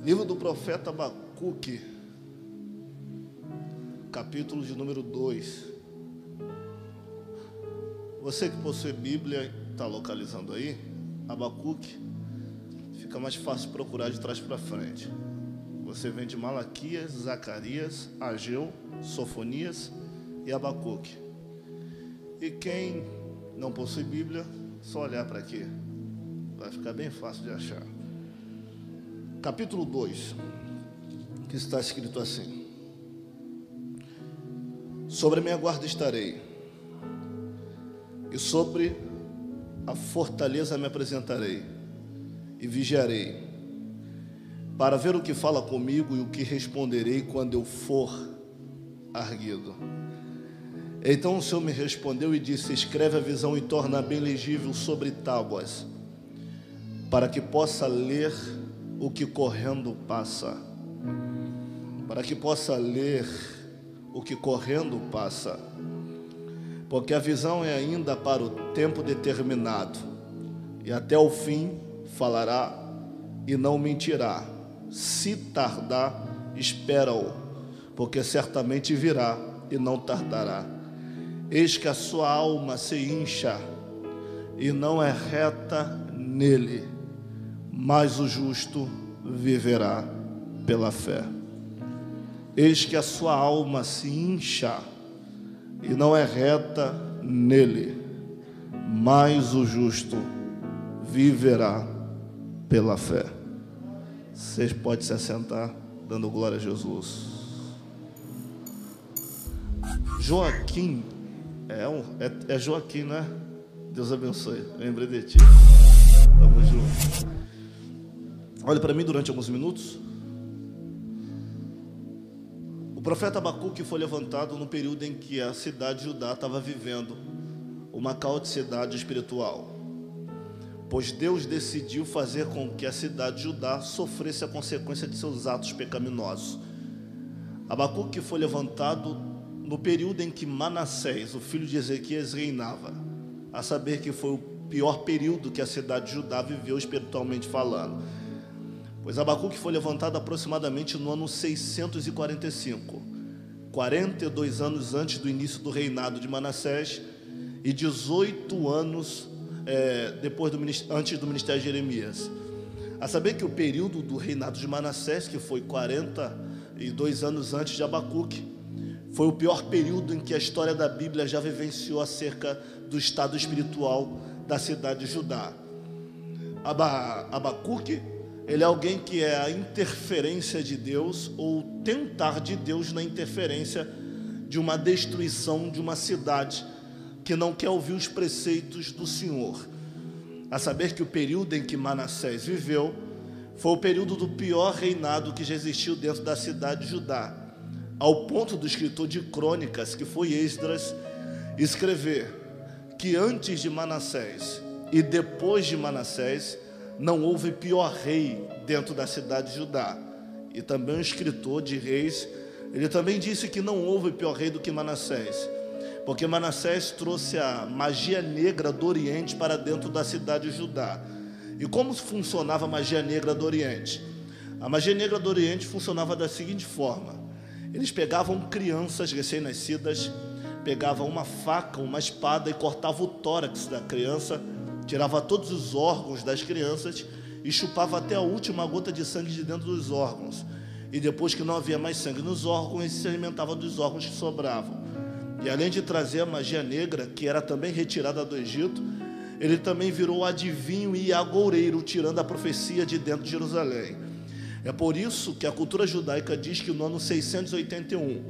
Livro do profeta Abacuque, capítulo de número 2. Você que possui Bíblia, está localizando aí, Abacuque, fica mais fácil procurar de trás para frente. Você vem de Malaquias, Zacarias, Ageu, Sofonias e Abacuque. E quem não possui Bíblia, só olhar para aqui, vai ficar bem fácil de achar. Capítulo 2, que está escrito assim: sobre a minha guarda estarei, e sobre a fortaleza me apresentarei, e vigiarei, para ver o que fala comigo e o que responderei quando eu for arguido. Então o Senhor me respondeu e disse: escreve a visão e torna bem legível sobre tábuas, para que possa ler o que correndo passa. Para que possa ler o que correndo passa. Porque a visão é ainda para o tempo determinado, e até o fim falará e não mentirá. Se tardar, espera-o, porque certamente virá e não tardará. Eis que a sua alma se incha, e não é reta nele, mas o justo viverá pela fé. Eis que a sua alma se incha, e não é reta nele, mas o justo viverá pela fé. Vocês podem se assentar, dando glória a Jesus. Joaquim, é Joaquim, né? Deus abençoe, lembrei de ti. Tamo junto. Olhe para mim durante alguns minutos. O profeta Abacuque foi levantado no período em que a cidade de Judá estava vivendo uma caoticidade espiritual, pois Deus decidiu fazer com que a cidade de Judá sofresse a consequência de seus atos pecaminosos. Abacuque foi levantado no período em que Manassés, o filho de Ezequias, reinava, a saber que foi o pior período que a cidade de Judá viveu espiritualmente falando, pois Abacuque foi levantado aproximadamente no ano 645, 42 anos antes do início do reinado de Manassés e 18 anos antes do ministério de Jeremias. A saber que o período do reinado de Manassés, que foi 42 anos antes de Abacuque, foi o pior período em que a história da Bíblia já vivenciou acerca do estado espiritual da cidade de Judá. Abacuque, ele é alguém que é a interferência de Deus, ou tentar de Deus na interferência de uma destruição de uma cidade que não quer ouvir os preceitos do Senhor. A saber que o período em que Manassés viveu foi o período do pior reinado que já existiu dentro da cidade de Judá, ao ponto do escritor de Crônicas, que foi Esdras, escrever que antes de Manassés e depois de Manassés não houve pior rei dentro da cidade de Judá. E também o escritor de Reis, ele também disse que não houve pior rei do que Manassés, porque Manassés trouxe a magia negra do Oriente para dentro da cidade de Judá. E como funcionava a magia negra do Oriente? A magia negra do Oriente funcionava da seguinte forma: eles pegavam crianças recém-nascidas, pegavam uma faca, uma espada e cortavam o tórax da criança, tirava todos os órgãos das crianças e chupava até a última gota de sangue de dentro dos órgãos. E depois que não havia mais sangue nos órgãos, ele se alimentava dos órgãos que sobravam. E além de trazer a magia negra, que era também retirada do Egito, ele também virou adivinho e agoureiro, tirando a profecia de dentro de Jerusalém. É por isso que a cultura judaica diz que no ano 681,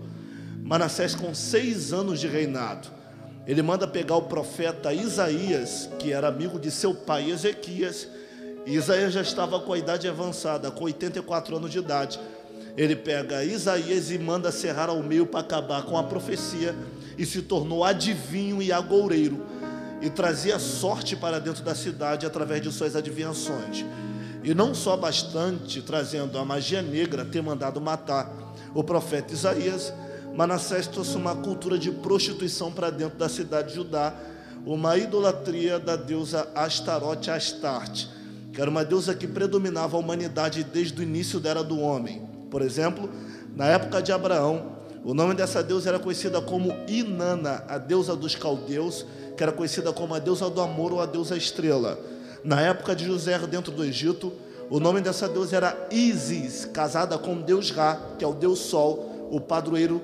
Manassés, com 6 anos de reinado, ele manda pegar o profeta Isaías, que era amigo de seu pai Ezequias, e Isaías já estava com a idade avançada, com 84 anos de idade. Ele pega Isaías e manda serrar ao meio para acabar com a profecia, e se tornou adivinho e agoureiro, e trazia sorte para dentro da cidade através de suas adivinhações. E não só bastante, trazendo a magia negra, ter mandado matar o profeta Isaías, Manassés trouxe uma cultura de prostituição para dentro da cidade de Judá, uma idolatria da deusa Astarote, Astarte, que era uma deusa que predominava a humanidade desde o início da era do homem. Por exemplo, na época de Abraão, o nome dessa deusa era conhecida como Inanna, a deusa dos caldeus, que era conhecida como a deusa do amor ou a deusa estrela. Na época de José, dentro do Egito, o nome dessa deusa era Ísis, casada com o deus Ra, que é o deus Sol, o padroeiro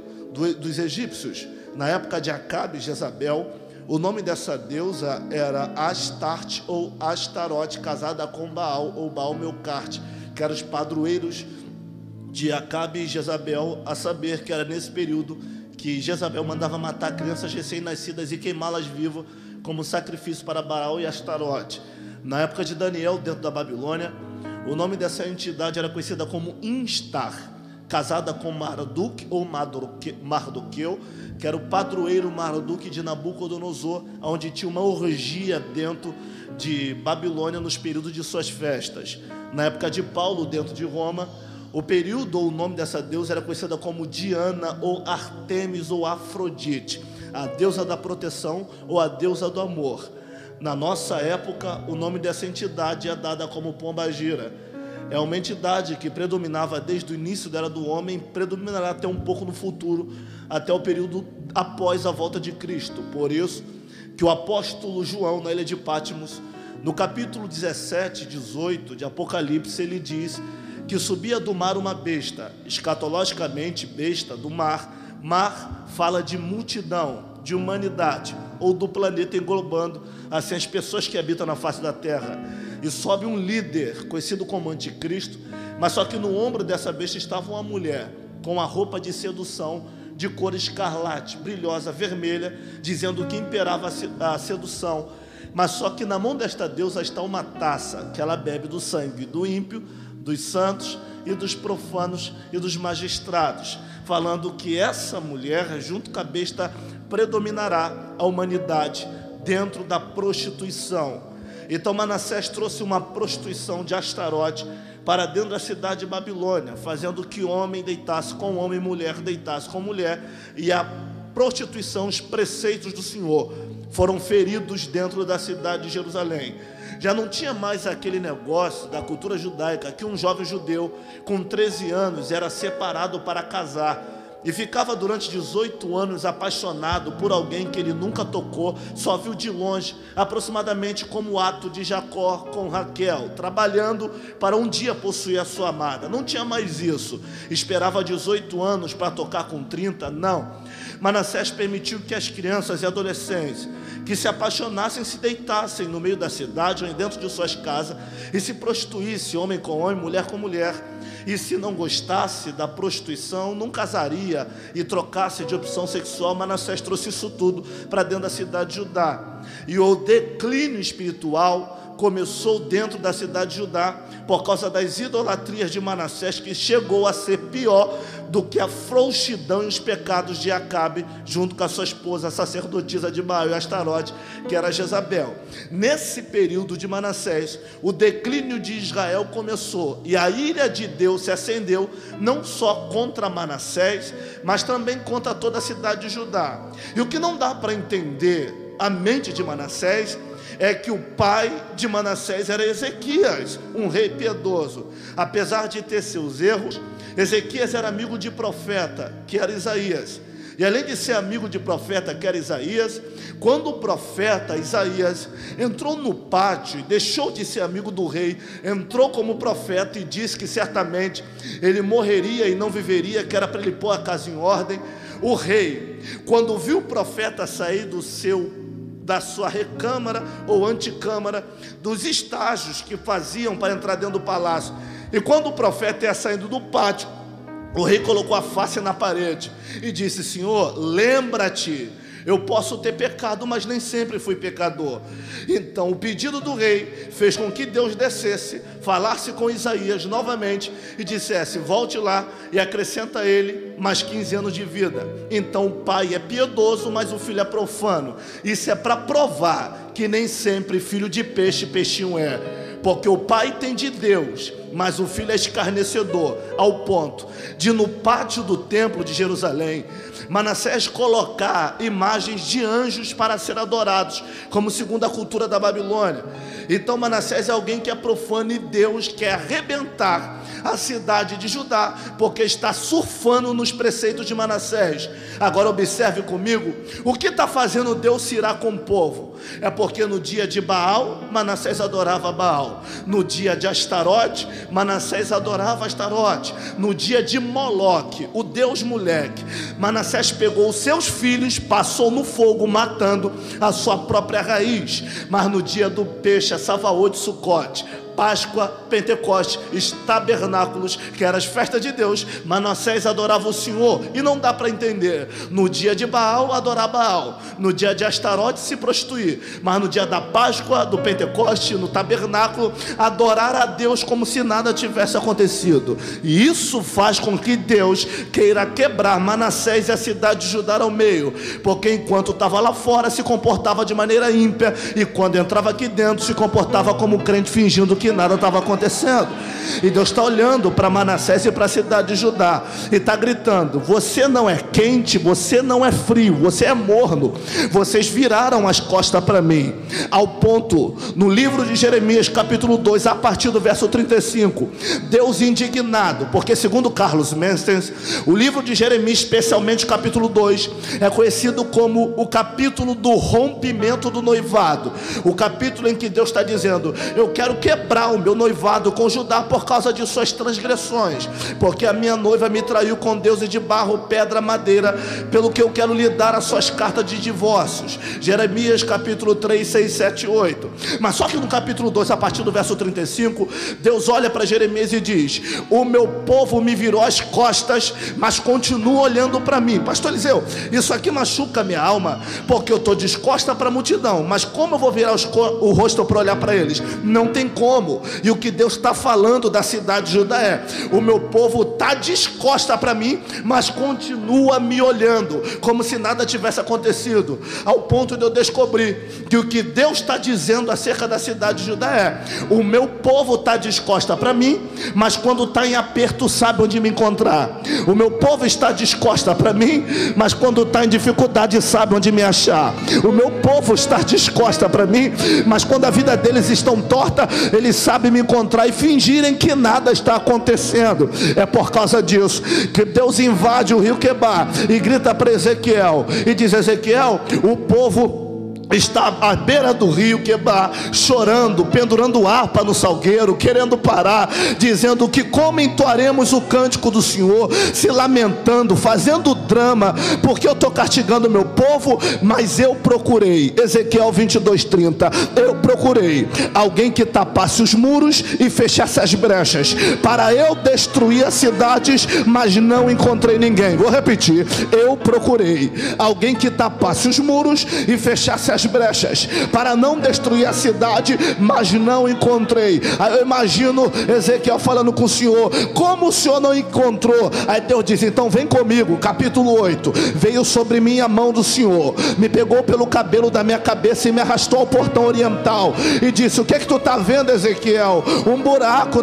dos egípcios. Na época de Acabe e Jezabel, o nome dessa deusa era Astarte ou Astarote, casada com Baal ou Baal-Melcarte, que eram os padroeiros de Acabe e Jezabel, a saber que era nesse período que Jezabel mandava matar crianças recém-nascidas e queimá-las vivas como sacrifício para Baal e Astarote. Na época de Daniel, dentro da Babilônia, o nome dessa entidade era conhecida como Instar, casada com Marduk ou Mardoqueu, que era o padroeiro Marduk de Nabucodonosor, onde tinha uma orgia dentro de Babilônia nos períodos de suas festas. Na época de Paulo, dentro de Roma, o período ou o nome dessa deusa era conhecida como Diana ou Artemis ou Afrodite, a deusa da proteção ou a deusa do amor. Na nossa época, o nome dessa entidade é dada como Pombagira. É uma entidade que predominava desde o início da era do homem, predominará até um pouco no futuro, até o período após a volta de Cristo. Por isso que o apóstolo João, na ilha de Patmos, no capítulo 17, 18 de Apocalipse, ele diz que subia do mar uma besta, escatologicamente besta do mar. Mar fala de multidão, de humanidade, ou do planeta englobando assim as pessoas que habitam na face da terra. E sobe um líder, conhecido como Anticristo, mas só que no ombro dessa besta estava uma mulher, com a roupa de sedução, de cor escarlate, brilhosa, vermelha, dizendo que imperava a sedução. Mas só que na mão desta deusa está uma taça, que ela bebe do sangue do ímpio, dos santos e dos profanos e dos magistrados, falando que essa mulher, junto com a besta, predominará a humanidade dentro da prostituição. Então Manassés trouxe uma prostituição de Astarote para dentro da cidade de Babilônia, fazendo que homem deitasse com homem, mulher deitasse com mulher, e a prostituição, os preceitos do Senhor foram feridos dentro da cidade de Jerusalém. Já não tinha mais aquele negócio da cultura judaica que um jovem judeu com 13 anos era separado para casar e ficava durante 18 anos apaixonado por alguém que ele nunca tocou, só viu de longe, aproximadamente como o ato de Jacó com Raquel, trabalhando para um dia possuir a sua amada. Não tinha mais isso. Esperava 18 anos para tocar com 30? Não. Manassés permitiu que as crianças e adolescentes que se apaixonassem se deitassem no meio da cidade ou dentro de suas casas e se prostituísse, homem com homem, mulher com mulher. E se não gostasse da prostituição, não casaria e trocasse de opção sexual. Manassés trouxe isso tudo para dentro da cidade de Judá. E o declínio espiritual começou dentro da cidade de Judá por causa das idolatrias de Manassés, que chegou a ser pior do que a frouxidão e os pecados de Acabe, junto com a sua esposa, a sacerdotisa de Baal e Astarote, que era Jezabel. Nesse período de Manassés, o declínio de Israel começou, e a ira de Deus se acendeu, não só contra Manassés, mas também contra toda a cidade de Judá. E o que não dá para entender a mente de Manassés é que o pai de Manassés era Ezequias, um rei piedoso. Apesar de ter seus erros, Ezequias era amigo de profeta, que era Isaías. E além de ser amigo de profeta, que era Isaías, quando o profeta Isaías entrou no pátio e deixou de ser amigo do rei, entrou como profeta e disse que certamente ele morreria e não viveria, que era para ele pôr a casa em ordem, o rei, quando viu o profeta sair da sua recâmara ou anticâmara, dos estágios que faziam para entrar dentro do palácio, e quando o profeta ia saindo do pátio, o rei colocou a face na parede e disse: Senhor, lembra-te, eu posso ter pecado, mas nem sempre fui pecador. Então o pedido do rei fez com que Deus descesse, falasse com Isaías novamente e dissesse: volte lá e acrescenta a ele mais 15 anos de vida. Então o pai é piedoso, mas o filho é profano. Isso é para provar que nem sempre filho de peixe, peixinho é. Porque o pai tem de Deus mas o filho é escarnecedor, ao ponto de no pátio do templo de Jerusalém, Manassés colocar imagens de anjos para ser adorados, como segundo a cultura da Babilônia. Então Manassés é alguém que é profano, e Deus quer arrebentar a cidade de Judá, porque está surfando nos preceitos de Manassés. Agora observe comigo, o que está fazendo Deus se irar com o povo? É porque no dia de Baal, Manassés adorava Baal. No dia de Astarote, Manassés adorava Astarote. No dia de Moloque, o deus moleque, Manassés pegou os seus filhos, passou no fogo, matando a sua própria raiz. Mas no dia do peixe, a Savaote, Sucote, Páscoa, Pentecoste, tabernáculos, que eram as festas de Deus, Manassés adorava o Senhor. E não dá para entender, no dia de Baal, adorar Baal, no dia de Astarote, se prostituir, mas no dia da Páscoa, do Pentecoste, no tabernáculo, adorar a Deus como se nada tivesse acontecido. E isso faz com que Deus queira quebrar Manassés e a cidade de Judá ao meio, porque enquanto estava lá fora se comportava de maneira ímpia, e quando entrava aqui dentro se comportava como crente, fingindo que nada estava acontecendo. E Deus está olhando para Manassés e para a cidade de Judá e está gritando: você não é quente, você não é frio, você é morno. Vocês viraram as costas para mim. Ao ponto, no livro de Jeremias capítulo 2, a partir do verso 35, Deus indignado, porque segundo Carlos Menstens, o livro de Jeremias, especialmente capítulo 2, é conhecido como o capítulo do rompimento do noivado, o capítulo em que Deus está dizendo: eu quero quebrar o meu noivado com Judá por causa de suas transgressões, porque a minha noiva me traiu com deuses de barro, pedra, madeira, pelo que eu quero lhe dar as suas cartas de divórcios. Jeremias capítulo 3, 6, 7, 8. Mas só que no capítulo 2, a partir do verso 35, Deus olha para Jeremias e diz: o meu povo me virou as costas, mas continua olhando para mim. Pastor Eliseu, isso aqui machuca a minha alma, porque eu estou descosta para a multidão, mas como eu vou virar o rosto para olhar para eles? Não tem como. E o que Deus está falando da cidade de Judá é: o meu povo está descosta para mim, mas continua me olhando, como se nada tivesse acontecido. Ao ponto de eu descobrir que o que Deus está dizendo acerca da cidade de Judá é: o meu povo está descosta para mim, mas quando está em aperto sabe onde me encontrar. O meu povo está descosta para mim, mas quando está em dificuldade sabe onde me achar. O meu povo está descosta para mim, mas quando a vida deles está torta, eles sabem me encontrar e fingirem que nada está acontecendo. É por causa disso que Deus invade o rio Quebar e grita para Ezequiel e diz: Ezequiel, o povo está à beira do rio Quebar, chorando, pendurando harpa no salgueiro, querendo parar, dizendo que como entoaremos o cântico do Senhor, se lamentando, fazendo drama, porque eu estou castigando o meu povo. Mas eu procurei, Ezequiel 22:30, eu procurei alguém que tapasse os muros e fechasse as brechas, para eu destruir as cidades, mas não encontrei ninguém. Vou repetir: eu procurei alguém que tapasse os muros e fechasse as brechas, para não destruir a cidade, mas não encontrei. Aí eu imagino Ezequiel falando com o Senhor: como o Senhor não encontrou? Aí Deus diz: então vem comigo. Capítulo 8: veio sobre mim a mão do Senhor, me pegou pelo cabelo da minha cabeça e me arrastou ao portão oriental e disse: o que é que tu está vendo, Ezequiel? Um buraco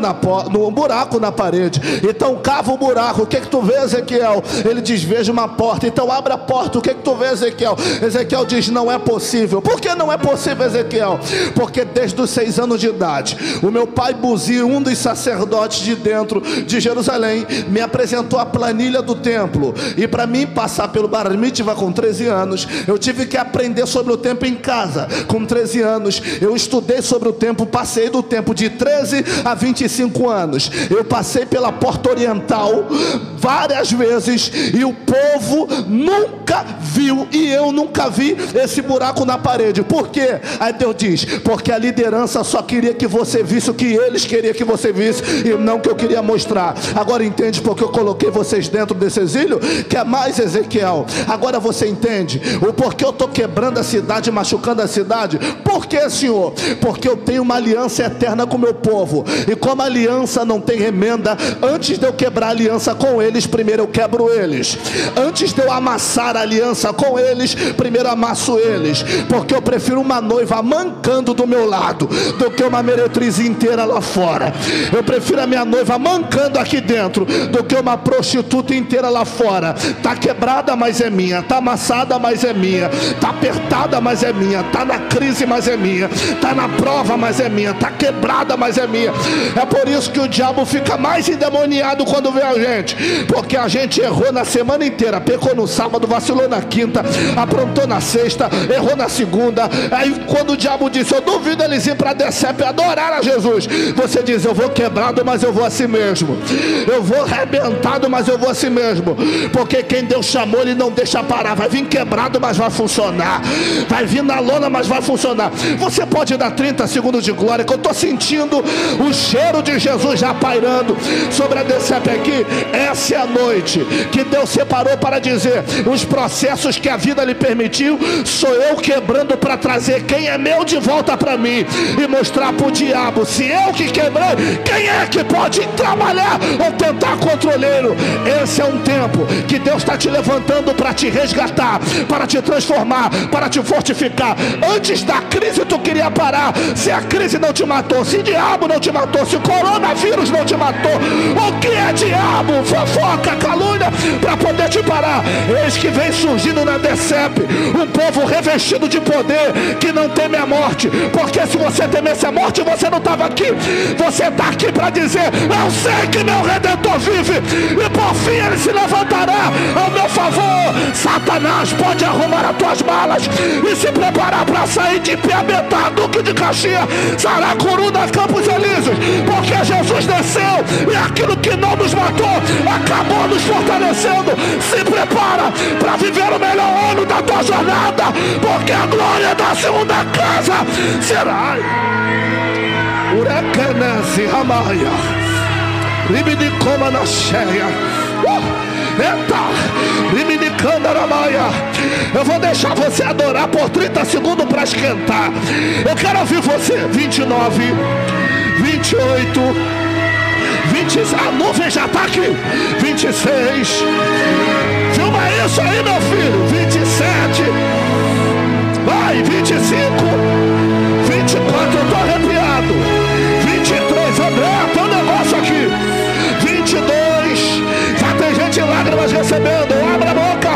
na parede. Então cava o buraco. O que é que tu vê, Ezequiel? Ele diz: vejo uma porta. Então abre a porta. O que é que tu vê, Ezequiel? Ezequiel diz: não é possível. Por que não é possível, Ezequiel? Porque desde os 6 anos de idade, o meu pai Buzi, um dos sacerdotes de dentro de Jerusalém, me apresentou a planilha do templo, e para mim passar pelo Bar Mitzvah com 13 anos, eu tive que aprender sobre o templo em casa. Com 13 anos eu estudei sobre o templo, passei do tempo de 13 a 25 anos, eu passei pela porta oriental várias vezes, e o povo nunca viu, e eu nunca vi esse buraco na parede. Por quê? Aí Deus diz: porque a liderança só queria que você visse o que eles queriam que você visse, e não o que eu queria mostrar. Agora entende porque eu coloquei vocês dentro desse exílio? Quer mais, Ezequiel? Agora você entende o porquê eu estou quebrando a cidade, machucando a cidade? Por quê, Senhor? Porque eu tenho uma aliança eterna com o meu povo, e como a aliança não tem remenda, antes de eu quebrar a aliança com eles, primeiro eu quebro eles. Antes de eu amassar a aliança com eles, primeiro amasso eles. porque eu prefiro uma noiva mancando do meu lado do que uma meretriz inteira lá fora. Eu prefiro a minha noiva mancando aqui dentro do que uma prostituta inteira lá fora. Tá quebrada, mas é minha. Tá amassada, mas é minha. Tá apertada, mas é minha. Tá na crise, mas é minha. Tá na prova, mas é minha. Tá quebrada, mas é minha. É por isso que o diabo fica mais endemoniado quando vê a gente, porque a gente errou na semana inteira, pecou no sábado, vacilou na quinta, aprontou na sexta, errou na segunda. Aí quando o diabo disse: eu duvido eles ir para a DCEP adorar a Jesus, você diz: eu vou quebrado, mas eu vou assim mesmo. Eu vou arrebentado, mas eu vou assim mesmo. Porque quem Deus chamou, Ele não deixa parar. Vai vir quebrado, mas vai funcionar. Vai vir na lona, mas vai funcionar. Você pode dar 30 segundos de glória, que eu estou sentindo o cheiro de Jesus já pairando sobre a DCEP aqui. Essa é a noite que Deus separou para dizer: os processos que a vida lhe permitiu, sou eu quebrando para trazer quem é meu de volta para mim e mostrar para o diabo: se eu que quebrei, quem é que pode trabalhar ou tentar controleiro? Esse é um tempo que Deus está te levantando para te resgatar, para te transformar, para te fortificar. Antes da crise tu queria parar. Se a crise não te matou, se o diabo não te matou, se o coronavírus não te matou, o que é diabo, fofoca, calúnia para poder te parar? Eis que vem surgindo na DCEP um povo revestido de poder, que não teme a morte, porque se você temesse a morte, você não estava aqui. Você está aqui para dizer: eu sei que meu Redentor vive, e por fim ele se levantará ao meu favor. Satanás pode arrumar as tuas malas e se preparar para sair de Piabetá, Duque de Caxias, Saracuruna, Campos Elíseos, porque Jesus desceu e aquilo que não nos matou acabou nos fortalecendo. Se prepara para viver o melhor ano da tua jornada, porque a glória da segunda casa será Urecanese Ramaia Ribinicoma na cheia. Eita, Ribinicanda Ramaia. Eu vou deixar você adorar por 30 segundos para esquentar. Eu quero ouvir você. 29, 28, 20, a nuvem já está aqui. 26, filma isso aí, meu filho. 27, vai, 25, 24, eu tô arrepiado. 23, André, tem um negócio aqui. 22, já tem gente em lágrimas recebendo. Abra a boca.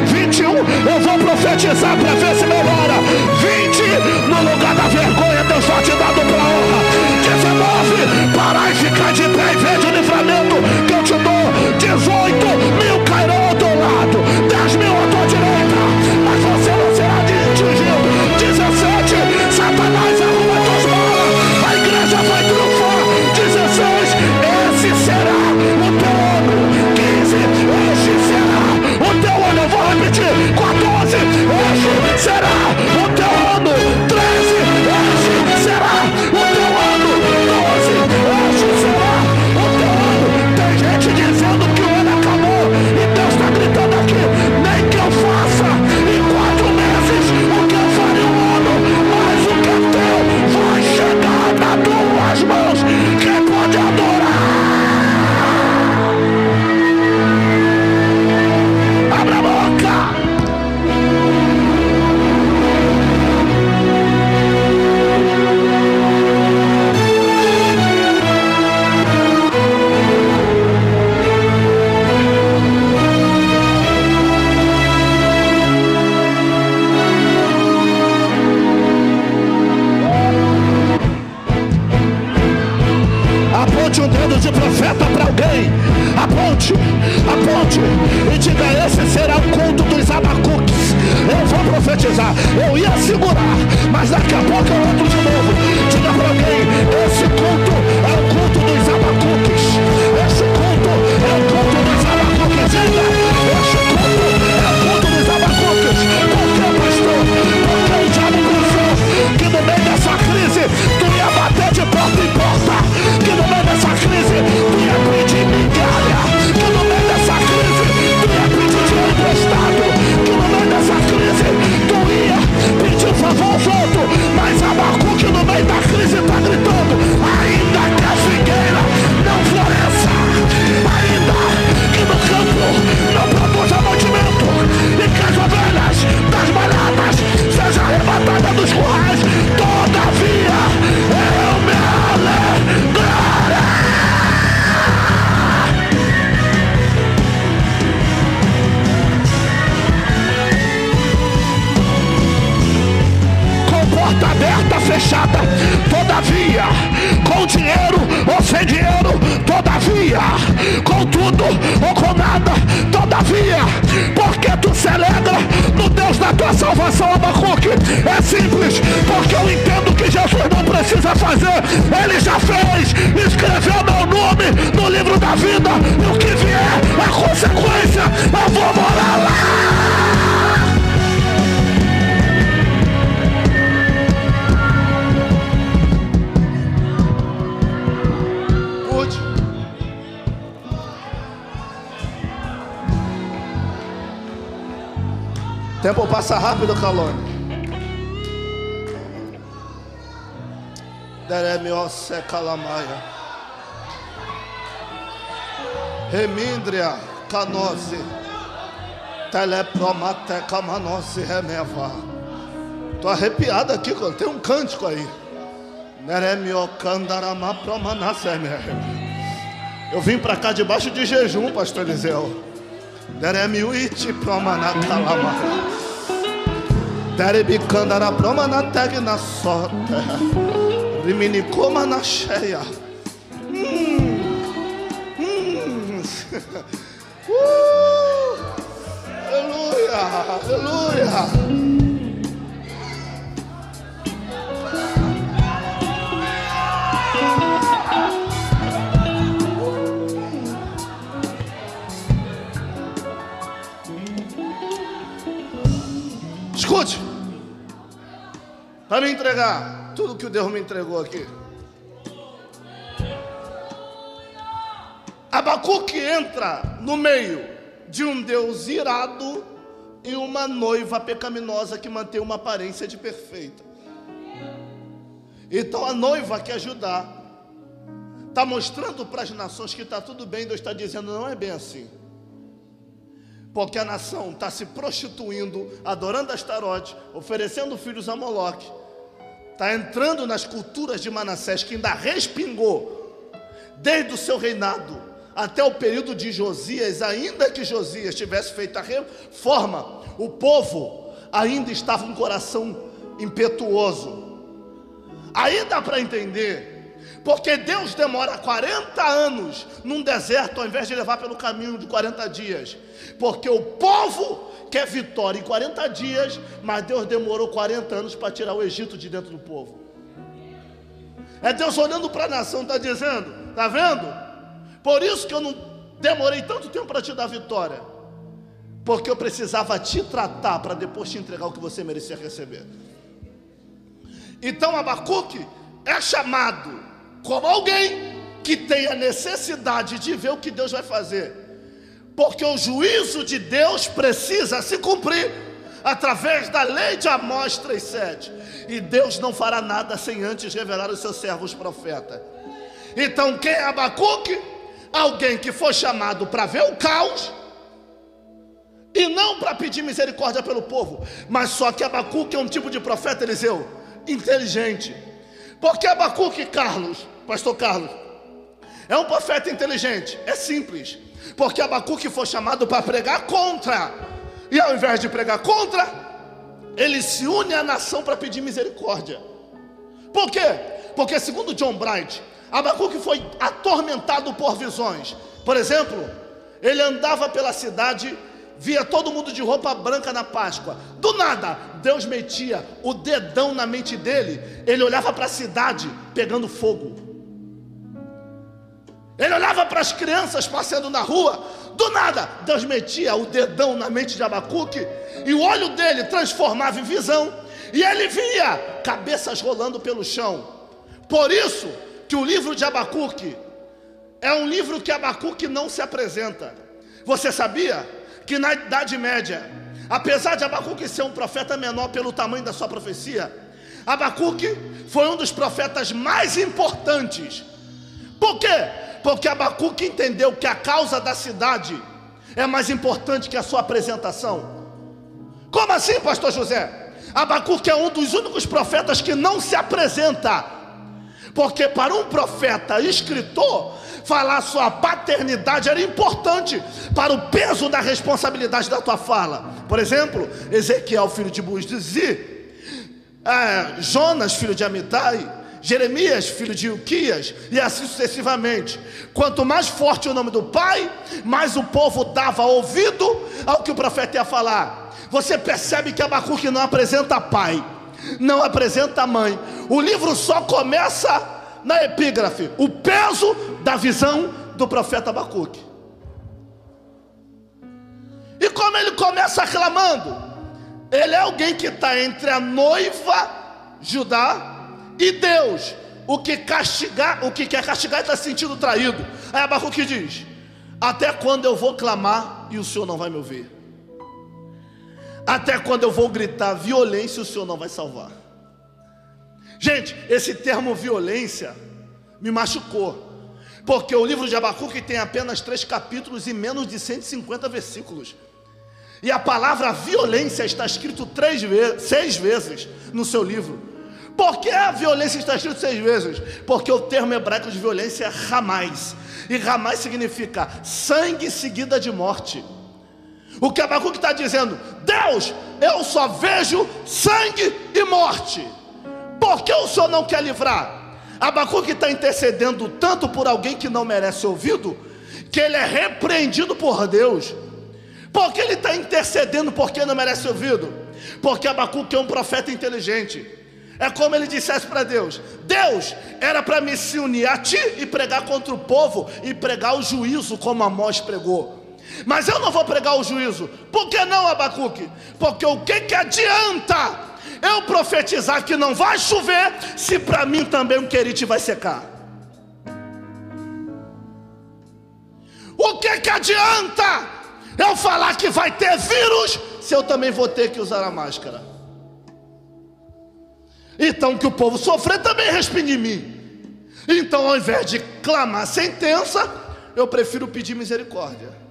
21, eu vou profetizar para ver se melhora. 20, no lugar da vergonha, Deus vai te dado para honra. 19, parar e ficar de pé e ver de livramento que eu te dou. 18, mil cairão ao teu lado, 10 mil à tua direita, mas você não será atingido. 17, Satanás arruma tuas malas, a igreja vai triunfar. 16, esse será o teu ano. 15, este será o teu ano. Eu vou repetir. 14, este será o teu ano. 13, este será o teu ano. 12, este será o teu ano. Tem gente dizendo que o ano acabou e Deus está gritando aqui: nem que eu faça em 4 meses o que eu faria um ano, mas o que é teu vai chegar nas tuas mãos. Quem pode adorar? Abra a boca. Aponte um dedo de profeta para alguém. Aponte e diga: esse será o culto dos Abacuques. Eu vou profetizar. Eu ia segurar, mas daqui a pouco eu entro de novo. Diga para alguém: esse culto é o culto dos Abacuques. Esse culto é o culto dos Abacuques. Diga: esse culto é o culto dos Abacuques. Por que, pastor? Porque o diabo pensou que no meio dessa crise tu ia bater de porta em porta, que no meio dessa crise tu ia pedir migalha, que no meio dessa crise tu ia pedir dinheiro emprestado, que no meio dessa crise tu ia pedir favor aos outros. Mas Abacuque no meio da crise está gritando: ainda que a figueira todavia, com dinheiro ou sem dinheiro, todavia, com tudo ou com nada, todavia, porque tu se alegra no Deus da tua salvação, Abacuque. É simples, porque eu entendo que Jesus não precisa fazer, ele já fez, escreveu meu nome no livro da vida, e o que vier a consequência, eu vou morar lá. O tempo passa rápido, Calone. Deremiose calamaia. Remíndria canose. Telepromate camanose remeva. Tô arrepiado aqui, tem um cântico aí. Deremio candarama promanaseme. Eu vim pra cá debaixo de jejum, pastor Eliseu. Deremiuiti promanacalama. Derebicandara promanateg na sorte. Riminicoma na cheia. Aleluia, aleluia. Escute, para me entregar tudo que o Deus me entregou aqui. Abacuque entra no meio de um Deus irado e uma noiva pecaminosa que mantém uma aparência de perfeita. Então a noiva quer ajudar, está mostrando para as nações que está tudo bem. Deus está dizendo, não é bem assim. Porque a nação está se prostituindo, adorando Astarote, oferecendo filhos a Moloque. Está entrando nas culturas de Manassés, que ainda respingou, desde o seu reinado até o período de Josias. Ainda que Josias tivesse feito a reforma, o povo ainda estava com um coração impetuoso. Aí dá para entender porque Deus demora 40 anos num deserto, ao invés de levar pelo caminho de 40 dias. Porque o povo quer vitória em 40 dias, mas Deus demorou 40 anos para tirar o Egito de dentro do povo. É Deus olhando para a nação, está dizendo, está vendo? Por isso que eu não demorei tanto tempo para te dar vitória. Porque eu precisava te tratar para depois te entregar o que você merecia receber. Então Abacuque é chamado como alguém que tem a necessidade de ver o que Deus vai fazer, porque o juízo de Deus precisa se cumprir através da lei de Amós 3:7, e Deus não fará nada sem antes revelar os seus servos profetas. Então quem é Abacuque? Alguém que foi chamado para ver o caos e não para pedir misericórdia pelo povo. Mas só que Abacuque é um tipo de profeta, Eliseu, inteligente. Porque Abacuque, pastor Carlos, é um profeta inteligente. É simples, porque Abacuque foi chamado para pregar contra, e ao invés de pregar contra, ele se une à nação para pedir misericórdia. Por quê? Porque segundo John Bright, Abacuque foi atormentado por visões. Por exemplo, ele andava pela cidade, via todo mundo de roupa branca na Páscoa. Do nada, Deus metia o dedão na mente dele. Ele olhava para a cidade pegando fogo. Ele olhava para as crianças passeando na rua. Do nada, Deus metia o dedão na mente de Abacuque, e o olho dele transformava em visão, e ele via cabeças rolando pelo chão. Por isso que o livro de Abacuque é um livro que Abacuque não se apresenta. Você sabia que na Idade Média, apesar de Abacuque ser um profeta menor pelo tamanho da sua profecia, Abacuque foi um dos profetas mais importantes. Por quê? Porque Abacuque entendeu que a causa da cidade é mais importante que a sua apresentação. Como assim, pastor José? Abacuque é um dos únicos profetas que não se apresenta. Porque para um profeta escritor, falar sua paternidade era importante para o peso da responsabilidade da tua fala. Por exemplo, Ezequiel, filho de Buzi, Jonas, filho de Amitai, Jeremias, filho de Ilquias, e assim sucessivamente. Quanto mais forte o nome do pai, mais o povo dava ouvido ao que o profeta ia falar. Você percebe que Abacuque não apresenta pai, não apresenta mãe. O livro só começa na epígrafe, o peso da visão do profeta Abacuque. E como ele começa reclamando, ele é alguém que está entre a noiva Judá e Deus. O que quer castigar está se sentindo traído. Aí Abacuque diz: até quando eu vou clamar e o Senhor não vai me ouvir? Até quando eu vou gritar violência e o Senhor não vai salvar? Gente, esse termo violência me machucou, porque o livro de Abacuque tem apenas 3 capítulos e menos de 150 versículos. E a palavra violência está escrito 6 vezes no seu livro. Por que a violência está escrito 6 vezes? Porque o termo hebraico de violência é ramais, e ramais significa sangue seguida de morte. O que Abacuque está dizendo: Deus, eu só vejo sangue e morte. Por que o Senhor não quer livrar? Abacuque está intercedendo tanto por alguém que não merece ouvido, que ele é repreendido por Deus. Por que ele está intercedendo porque não merece ouvido? Porque Abacuque é um profeta inteligente. É como ele dissesse para Deus: Deus, era para me se unir a ti e pregar contra o povo, e pregar o juízo como Amós pregou. Mas eu não vou pregar o juízo. Por que não, Abacuque? Porque o que adianta eu profetizar que não vai chover, se para mim também o querite vai secar? O que adianta eu falar que vai ter vírus, se eu também vou ter que usar a máscara? Então que o povo sofrer também respingue em mim. Então, ao invés de clamar sentença, eu prefiro pedir misericórdia.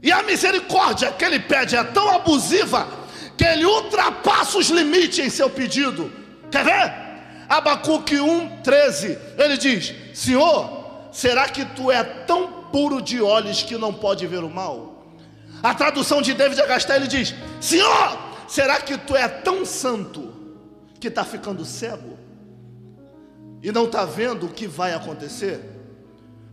E a misericórdia que ele pede é tão abusiva que ele ultrapassa os limites em seu pedido. Quer ver? Abacuque 1:13, ele diz: Senhor, será que tu é tão puro de olhos que não pode ver o mal? A tradução de David Agastá, ele diz: Senhor, será que tu é tão santo que está ficando cego e não está vendo o que vai acontecer?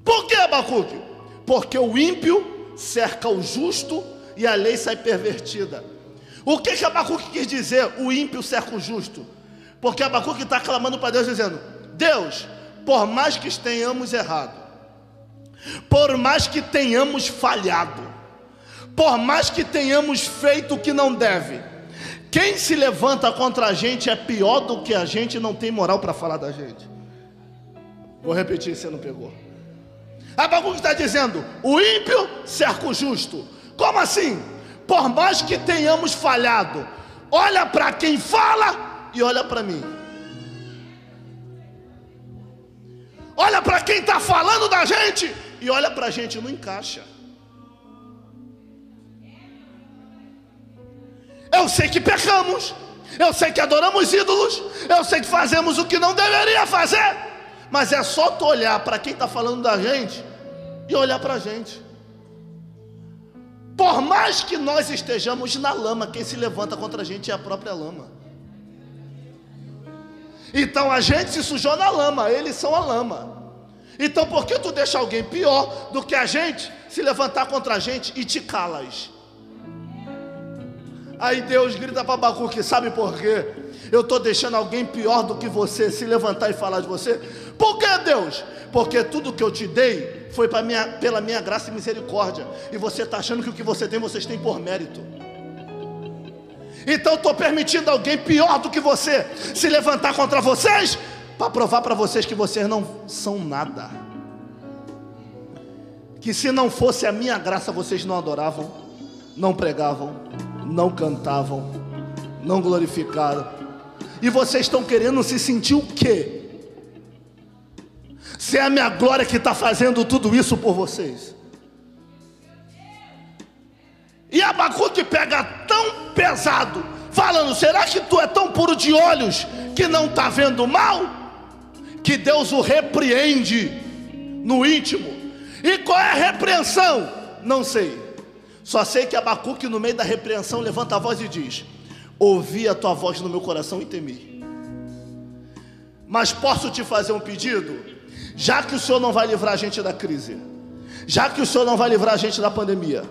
Por que, Abacuque? Porque o ímpio cerca o justo e a lei sai pervertida. O que Abacuque quis dizer, o ímpio cerca o justo? Porque Abacuque está clamando para Deus dizendo: Deus, por mais que tenhamos errado, por mais que tenhamos falhado, por mais que tenhamos feito o que não deve, quem se levanta contra a gente é pior do que a gente, não tem moral para falar da gente. Vou repetir, você não pegou. Abacuque está dizendo: o ímpio cerca o justo. Como assim? Por mais que tenhamos falhado, olha para quem fala e olha para mim. Olha para quem está falando da gente e olha para a gente, não encaixa. Eu sei que pecamos, eu sei que adoramos ídolos, eu sei que fazemos o que não deveria fazer, mas é só tu olhar para quem está falando da gente e olhar para a gente. Por mais que nós estejamos na lama, quem se levanta contra a gente é a própria lama. Então a gente se sujou na lama, eles são a lama. Então por que tu deixa alguém pior do que a gente se levantar contra a gente e te calas? Aí Deus grita para Abacuque: sabe por quê? Eu estou deixando alguém pior do que você se levantar e falar de você. Por que, Deus? Porque tudo que eu te dei foi pela minha graça e misericórdia, e você está achando que o que você tem, vocês têm por mérito. Então eu estou permitindo alguém pior do que você se levantar contra vocês, para provar para vocês que vocês não são nada. Que se não fosse a minha graça, vocês não adoravam, não pregavam, não cantavam, não glorificaram. E vocês estão querendo se sentir o quê? Se é a minha glória que está fazendo tudo isso por vocês. E Abacuque pega tão pesado, falando: será que tu é tão puro de olhos que não está vendo mal? Que Deus o repreende no íntimo. E qual é a repreensão? Não sei. Só sei que Abacuque, no meio da repreensão, levanta a voz e diz: ouvi a tua voz no meu coração e temi. Mas posso te fazer um pedido? Já que o Senhor não vai livrar a gente da crise, já que o Senhor não vai livrar a gente da pandemia,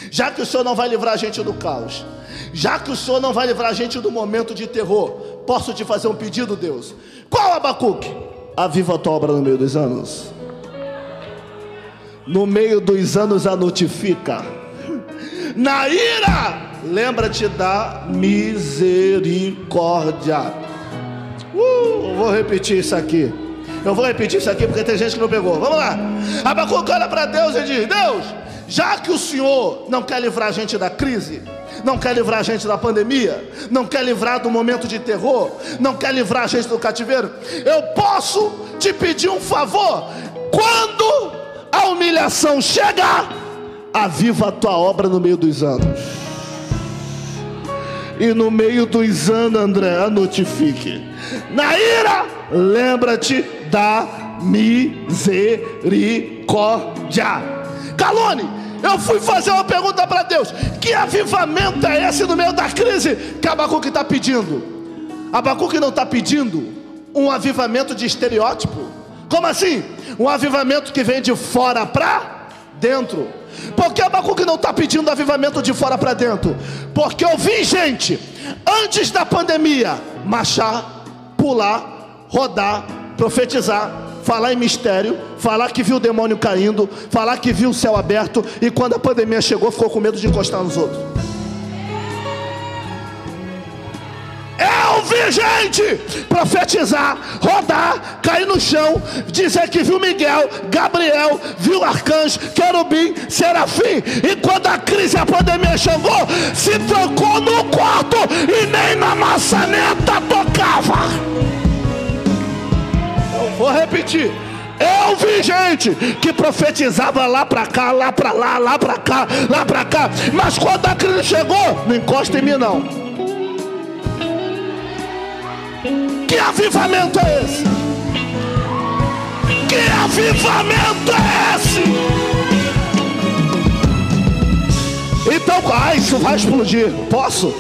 já que o Senhor não vai livrar a gente do caos, já que o Senhor não vai livrar a gente do momento de terror, posso te fazer um pedido, Deus? Qual, Abacuque? Aviva a tua obra no meio dos anos. No meio dos anos a notifica. Na ira, lembra-te da misericórdia. Eu vou repetir isso aqui. Eu vou repetir isso aqui porque tem gente que não pegou. Vamos lá. Abacuque olha para Deus e diz: Deus, já que o Senhor não quer livrar a gente da crise, não quer livrar a gente da pandemia, não quer livrar do momento de terror, não quer livrar a gente do cativeiro, eu posso te pedir um favor. Quando a humilhação chegar, aviva a tua obra no meio dos anos. E no meio dos anos, André, notifique. Na ira, lembra-te da misericórdia. Calone, eu fui fazer uma pergunta para Deus: que avivamento é esse no meio da crise que Abacuque está pedindo? Abacuque não está pedindo um avivamento de estereótipo. Como assim? Um avivamento que vem de fora para dentro. Por que Abacuque não está pedindo avivamento de fora para dentro? Porque eu vi gente, antes da pandemia, marchar, pular, rodar, profetizar, falar em mistério, falar que viu o demônio caindo, falar que viu o céu aberto, e quando a pandemia chegou, ficou com medo de encostar nos outros. Eu vi gente profetizar, rodar, cair no chão, dizer que viu Miguel, Gabriel, viu arcanjo, querubim, serafim, e quando a crise, a pandemia chegou, se trancou no quarto e nem na maçaneta tocava. Eu vou repetir. Eu vi gente que profetizava lá pra cá, lá pra lá, lá pra cá, lá pra cá, mas quando a crise chegou, não encosta em mim não. Que avivamento é esse? Que avivamento é esse? Então, isso vai explodir. Posso?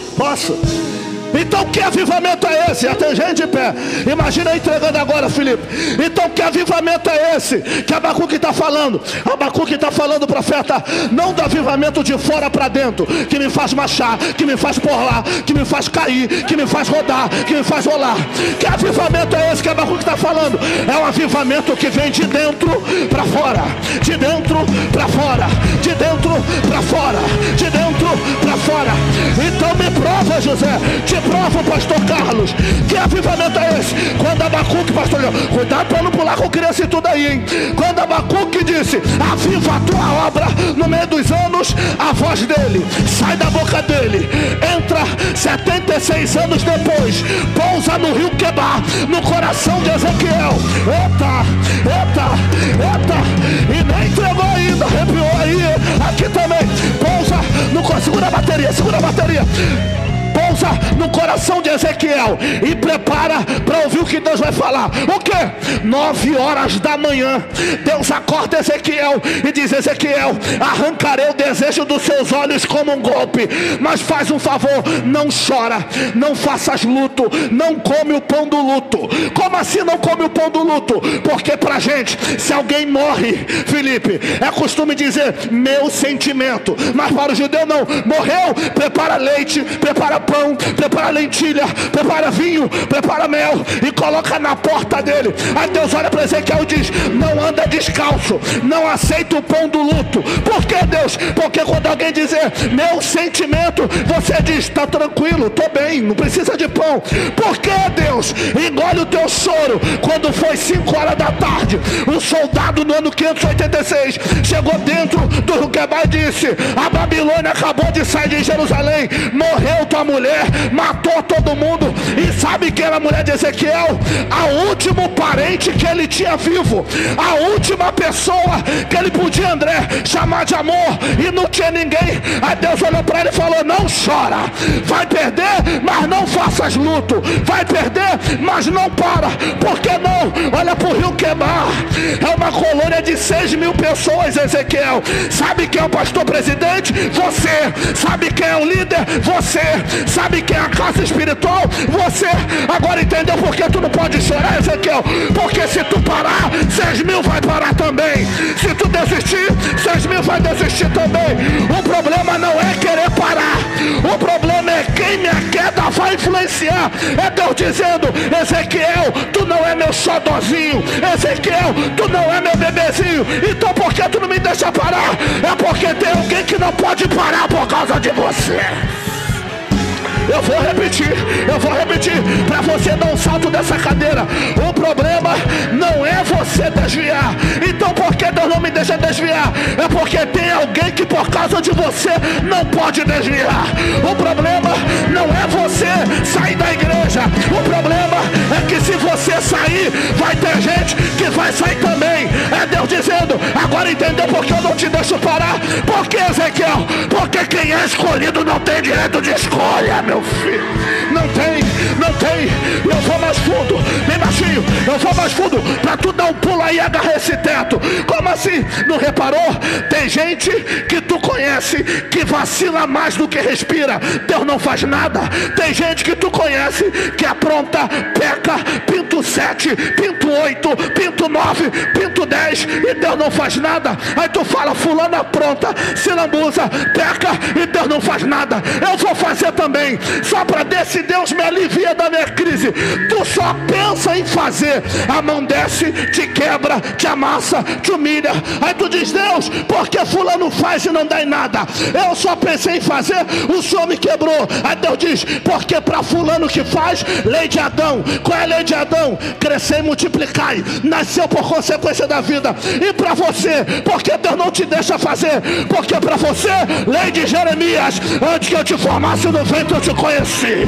Então que avivamento é esse? Já tem gente de pé. Imagina entregando agora, Felipe. Então que avivamento é esse que Abacuque está falando? Abacuque está falando, profeta, não do avivamento de fora para dentro, que me faz marchar, que me faz porlar, que me faz cair, que me faz rodar, que me faz rolar. Que avivamento é esse que Abacuque está falando? É um avivamento que vem de dentro para fora, de dentro para fora, de dentro para fora, de dentro para fora. Então me prova, José, te prova, pastor Carlos, que avivamento é esse? Quando Abacuque, pastor, cuidado para não pular com criança e tudo aí, hein? Quando Abacuque disse: aviva a tua obra no meio dos anos, a voz dele sai da boca dele, entra 76 anos depois, pousa no rio Quebar, no coração de Ezequiel. Eita, e nem entregou ainda, arrepiou aí, aqui também, pousa no, segura a bateria, pousa no coração de Ezequiel e prepara para ouvir o que Deus vai falar. O que? 9 horas da manhã, Deus acorda Ezequiel e diz: Ezequiel, arrancarei o desejo dos seus olhos como um golpe, mas faz um favor, não chora, não faças luto, não come o pão do luto. Como assim não come o pão do luto? Porque pra gente, se alguém morre, Felipe, é costume dizer meu sentimento, mas para o judeu não. Morreu, prepara leite, prepara pão, prepara lentilha, prepara vinho, prepara mel e coloca na porta dele. Aí Deus olha para Ezequiel e diz: não anda descalço, não aceita o pão do luto. Por que, Deus? Porque quando alguém dizer meu sentimento, você diz: tá tranquilo, tô bem, não precisa de pão. Por que, Deus? Engole o teu choro. Quando foi 5 horas da tarde, um soldado no ano 586 chegou dentro do rio Quebar e disse: a Babilônia acabou de sair de Jerusalém, morreu tua mulher, matou todo mundo. E sabe quem era a mulher de Ezequiel? A último parente que ele tinha vivo, a última pessoa que ele podia, André, chamar de amor, e não tinha ninguém. Aí Deus olhou para ele e falou: não chora, vai perder, mas não faças luto, vai perder, mas não para. Por que não? Olha para o rio Quebar, é uma colônia de 6.000 pessoas, Ezequiel. Sabe quem é o pastor presidente? Você. Sabe quem é o líder? Você. Sabe quem é a casa espiritual? Você. Agora entendeu por que tu não pode pode chorar, Ezequiel? Porque se tu parar, 6.000 vai parar também. Se tu desistir, 6.000 vai desistir também. O problema não é querer parar. O problema é quem minha queda vai influenciar. É Deus dizendo: Ezequiel, tu não é meu xodózinho. Ezequiel, tu não é meu bebezinho. Então por que tu não me deixa parar? É porque tem alguém que não pode parar por causa de você. Eu vou repetir para você dar um salto dessa cadeira. O problema não é você desviar. Então por que Deus não me deixa desviar? É porque tem alguém que por causa de você não pode desviar. O problema não é você sair da igreja. O problema é que se você sair, vai ter gente que vai sair também. É Deus dizendo: agora entendeu por que eu não te deixo parar? Por que, Ezequiel? Porque quem é escolhido não tem direito de escolha, meu filho. Não tem. Eu vou mais fundo, bem baixinho. Eu vou mais fundo pra tu dar um pulo aí e agarrar esse teto. Como assim? Não reparou? Tem gente que tu conhece que vacila mais do que respira. Deus não faz nada. Tem gente que tu conhece que apronta, peca, pinto 7, pinto 8, pinto 9, pinto 10 e Deus não faz nada. Aí tu fala: fulano apronta, se lambuza, peca e Deus não faz nada. Eu vou fazer também, só para ver se Deus me alivia da minha crise. Tu só pensa em fazer, a mão desce, te quebra, te amassa, te humilha. Aí tu diz: Deus, porque fulano faz e não dá em nada? Eu só pensei em fazer, o Senhor me quebrou. Aí Deus diz: porque para fulano que faz, lei de Adão. Qual é a lei de Adão? Crescer e multiplicar. Nasceu por consequência da vida. E para você, porque Deus não te deixa fazer? Porque para você, lei de Jeremias: antes que eu te formasse no ventre eu te conheci.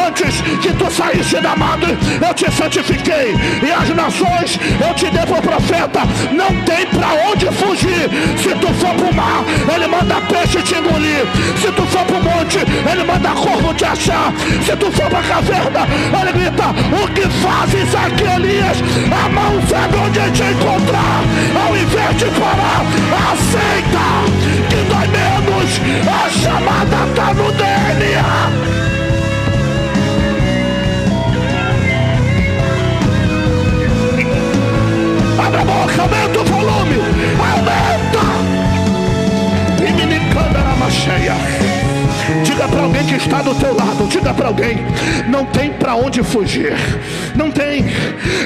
Antes que tu saísse da madre, eu te santifiquei. E as nações eu te dei por profeta. Não tem pra onde fugir. Se tu for pro mar, ele manda peixe te engolir. Se tu for pro monte, ele manda corvo te achar. Se tu for pra caverna, ele grita: o que fazes aqui, Elias? A mão sabe onde te encontrar. Ao invés de parar, aceita que dói menos. A chamada tá no DNA. Abre a boca, aumenta o volume, aumenta. E me encanta na macheia. Diga para alguém que está do teu lado, diga para alguém: não tem para onde fugir. Não tem.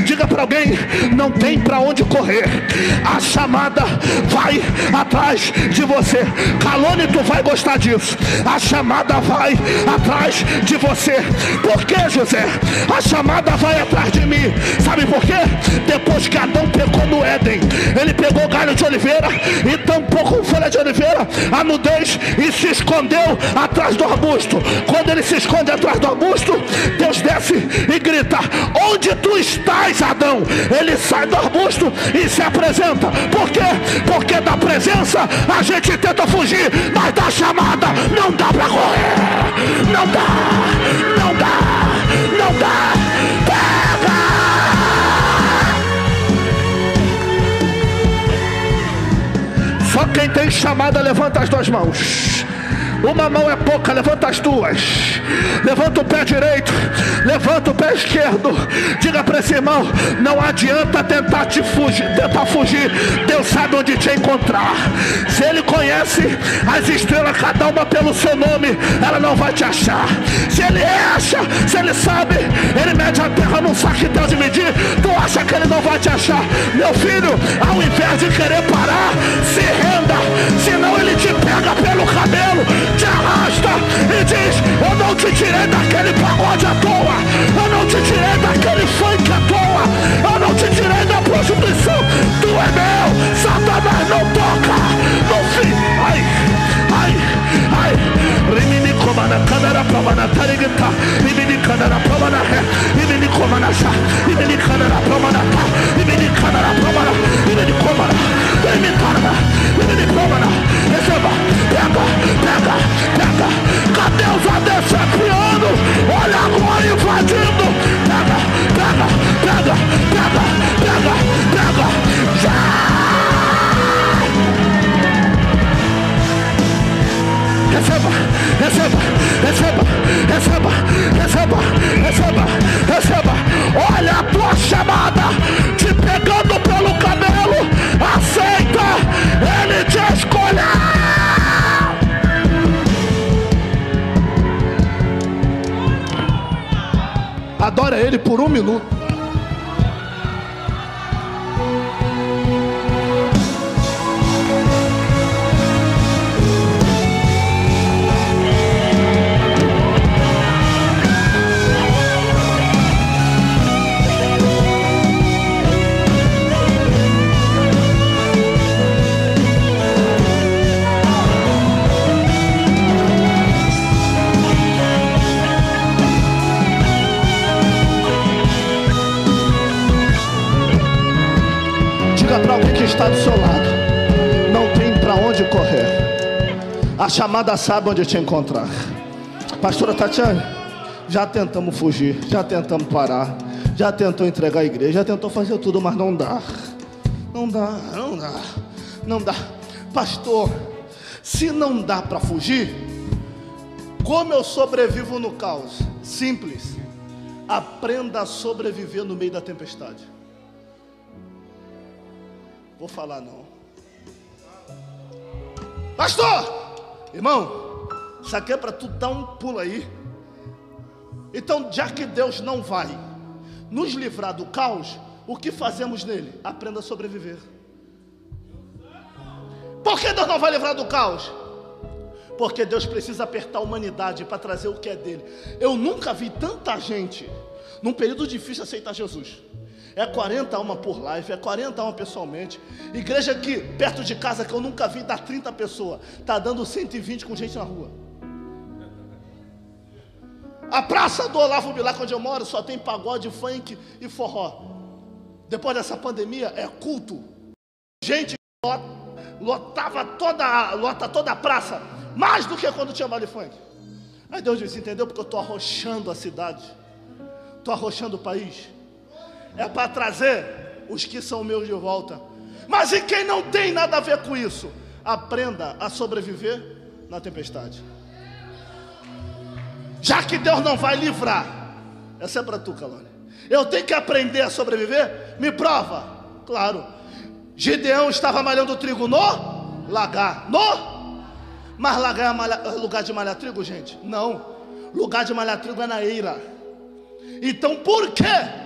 Diga para alguém: não tem para onde correr. A chamada vai atrás de você. Calone, tu vai gostar disso. A chamada vai atrás de você. Por que, José? A chamada vai atrás de mim. Sabe por quê? Depois que Adão pecou no Éden, ele pegou galho de oliveira e tampou com folha de oliveira a nudez e se escondeu atrás do arbusto. Quando ele se esconde atrás do arbusto, Deus desce e grita: onde tu estás, Adão? Ele sai do arbusto e se apresenta. Por quê? Porque da presença a gente tenta fugir, mas da chamada não dá pra correr. Não dá. Pega! Só quem tem chamada levanta as duas mãos. Uma mão é pouca, levanta as duas. Levanta o pé direito, levanta o pé esquerdo. Diga para esse irmão: não adianta tentar fugir. Deus sabe onde te encontrar. Se Ele conhece as estrelas, cada uma pelo seu nome, ela não vai te achar. Se Ele acha, se Ele sabe, Ele mede a terra num saquetel de medir. Tu acha que Ele não vai te achar? Meu filho, ao invés de querer parar, se renda. Senão Ele te pega pelo cabelo, te arrasta e diz: eu não te tirei daquele pagode à toa, eu não te tirei daquele funk à toa, eu não te tirei da prostituição. Tu é meu, Satanás não toca no fim. Ai, rimini comana canara pamana tarigita, rimini canara pamana ré, rimini comana chá, rimini canara pamana tá, rimini canara pamana, rimini comana, rimini canara, rimini pamana. Receba, pega. Cadê os adecepianos? Olha agora. ele por 1 minuto. Para alguém que está do seu lado, não tem para onde correr. A chamada sabe onde te encontrar. Pastora Tatiane, já tentamos fugir, já tentamos parar, já tentou entregar a igreja, já tentou fazer tudo, mas não dá. Não dá, não dá, não dá. Pastor, se não dá para fugir, como eu sobrevivo no caos? Simples. Aprenda a sobreviver no meio da tempestade. Vou falar não. Pastor, irmão, isso aqui é para tu dar um pulo aí. Então, já que Deus não vai nos livrar do caos, o que fazemos nele? Aprenda a sobreviver. Por que Deus não vai livrar do caos? Porque Deus precisa apertar a humanidade para trazer o que é dele. Eu nunca vi tanta gente num período difícil aceitar Jesus. É 40 almas por live, é 40 almas pessoalmente. Igreja aqui, perto de casa, que eu nunca vi, dá 30 pessoas. Está dando 120 com gente na rua. A praça do Olavo Bilac, onde eu moro, só tem pagode, funk e forró. Depois dessa pandemia, é culto. Gente lota toda a praça, mais do que quando tinha baile funk. Aí Deus disse, entendeu? Porque eu estou arrochando a cidade, estou arrochando o país. É para trazer os que são meus de volta. Mas e quem não tem nada a ver com isso? Aprenda a sobreviver na tempestade. Já que Deus não vai livrar, essa é para tu, Calone. Eu tenho que aprender a sobreviver? Me prova. Claro. Gideão estava malhando trigo no lagar. Mas lagar é lugar de malhar trigo, gente? Não. Lugar de malhar trigo é na eira. Então por quê?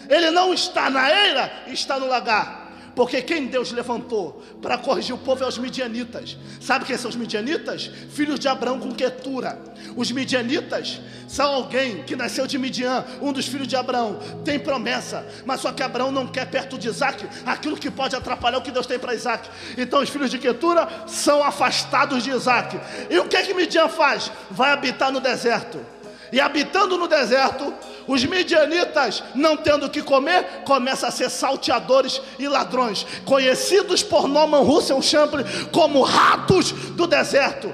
Ele não está na eira, está no lagar. Porque quem Deus levantou para corrigir o povo é os midianitas. Sabe quem são os midianitas? Filhos de Abraão com Quetura. Os midianitas são alguém que nasceu de Midian, um dos filhos de Abraão. Tem promessa, mas só que Abraão não quer perto de Isaac aquilo que pode atrapalhar o que Deus tem para Isaac. Então os filhos de Quetura são afastados de Isaac. E o que Midian faz? Vai habitar no deserto. E habitando no deserto, os midianitas, não tendo o que comer, começam a ser salteadores e ladrões, conhecidos por Norman Russell Champlin como ratos do deserto.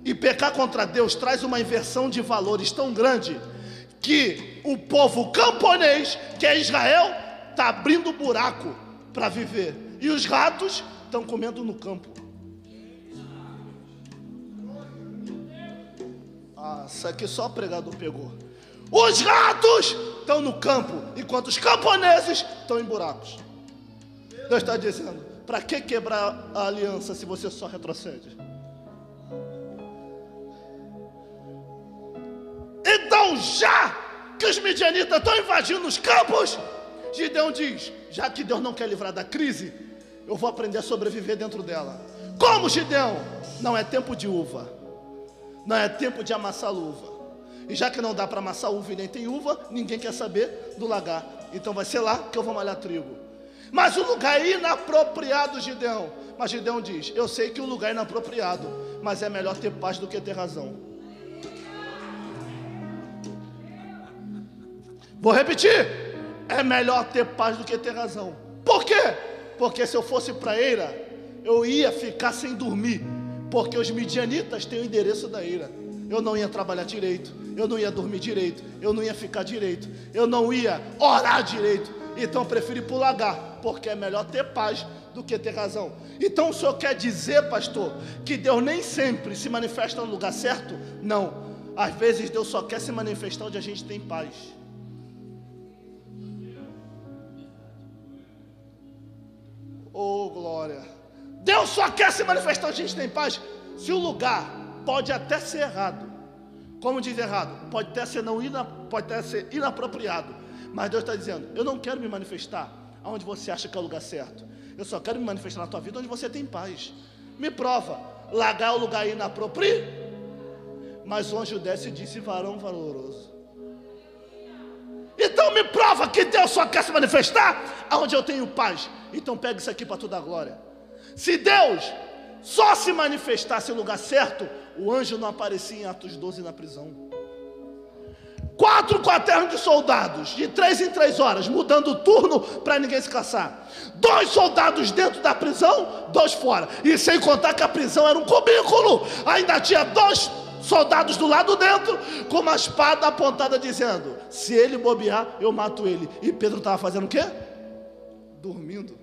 E pecar contra Deus traz uma inversão de valores tão grande que o povo camponês, que é Israel, está abrindo buraco para viver. E os ratos estão comendo no campo. Isso aqui só o pregador pegou. Os ratos estão no campo, enquanto os camponeses estão em buracos. Deus está dizendo, para que quebrar a aliança se você só retrocede? Então, já que os midianitas estão invadindo os campos, Gideão diz, já que Deus não quer livrar da crise, eu vou aprender a sobreviver dentro dela. Como, Gideão? Não é tempo de uva, não é tempo de amassar uva. E já que não dá para amassar uva e nem tem uva, ninguém quer saber do lagar. Então vai ser lá que eu vou malhar trigo. Mas o lugar é inapropriado, Gideão. Mas Gideão diz, eu sei que o lugar é inapropriado, mas é melhor ter paz do que ter razão. Vou repetir, é melhor ter paz do que ter razão. Por quê? Porque se eu fosse para a eira, eu ia ficar sem dormir. Porque os midianitas têm o endereço da eira. Eu não ia trabalhar direito, eu não ia dormir direito, eu não ia ficar direito, eu não ia orar direito. Então eu prefiro ir para o lagar, porque é melhor ter paz do que ter razão. Então o senhor quer dizer, pastor, que Deus nem sempre se manifesta no lugar certo? Não, às vezes Deus só quer se manifestar onde a gente tem paz. Oh glória, Deus só quer se manifestar onde a gente tem paz. Se o lugar pode até ser errado, como diz errado, pode até ser inapropriado, Mas Deus está dizendo, eu não quero me manifestar onde você acha que é o lugar certo. Eu só quero me manifestar na tua vida onde você tem paz. Me prova. Largar o lugar inapropriado. Mas o anjo desce e disse, varão valoroso. Então me prova que Deus só quer se manifestar onde eu tenho paz. Então pega isso aqui para toda a glória. Se Deus só se manifestasse no lugar certo, o anjo não aparecia em Atos 12 na prisão. 4 quaternos de soldados, de 3 em 3 horas, mudando o turno para ninguém se cansar. 2 soldados dentro da prisão, 2 fora. E sem contar que a prisão era um cubículo. Ainda tinha 2 soldados do lado dentro, com uma espada apontada dizendo, se ele bobear, eu mato ele. E Pedro estava fazendo o quê? Dormindo.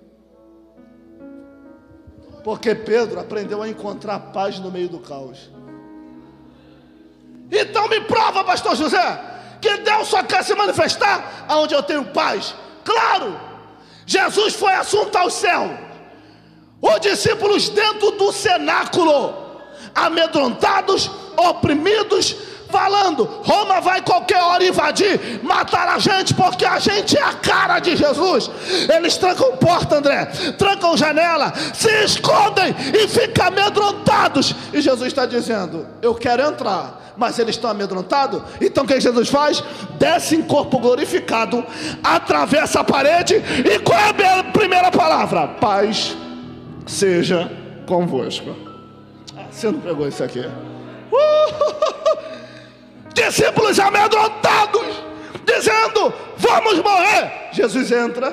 Porque Pedro aprendeu a encontrar paz no meio do caos. Então me prova, pastor José, que Deus só quer se manifestar aonde eu tenho paz. Claro, Jesus foi assunto ao céu. Os discípulos dentro do cenáculo, amedrontados, oprimidos, falando, Roma vai qualquer hora invadir, matar a gente, porque a gente é a cara de Jesus. Eles trancam porta, André, trancam janela, se escondem e ficam amedrontados. E Jesus está dizendo, eu quero entrar. Mas eles estão amedrontados. Então o que Jesus faz? Desce em corpo glorificado, atravessa a parede. E qual é a primeira palavra? Paz seja convosco. Você não pegou isso aqui? Discípulos amedrontados, dizendo, vamos morrer. Jesus entra,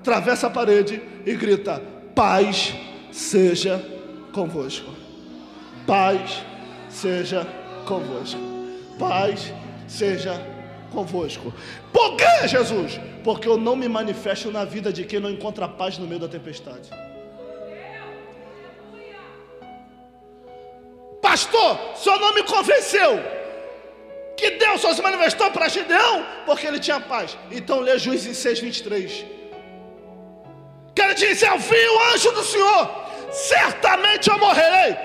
atravessa a parede e grita, paz seja convosco. Paz seja convosco. Paz seja convosco. Por que, Jesus? Porque eu não me manifesto na vida de quem não encontra paz no meio da tempestade. Pastor, o senhor não me convenceu que Deus só se manifestou para Gideão porque ele tinha paz. Então lê Juízes 6:23. Que ele disse, ao fim o anjo do Senhor, certamente eu morrerei.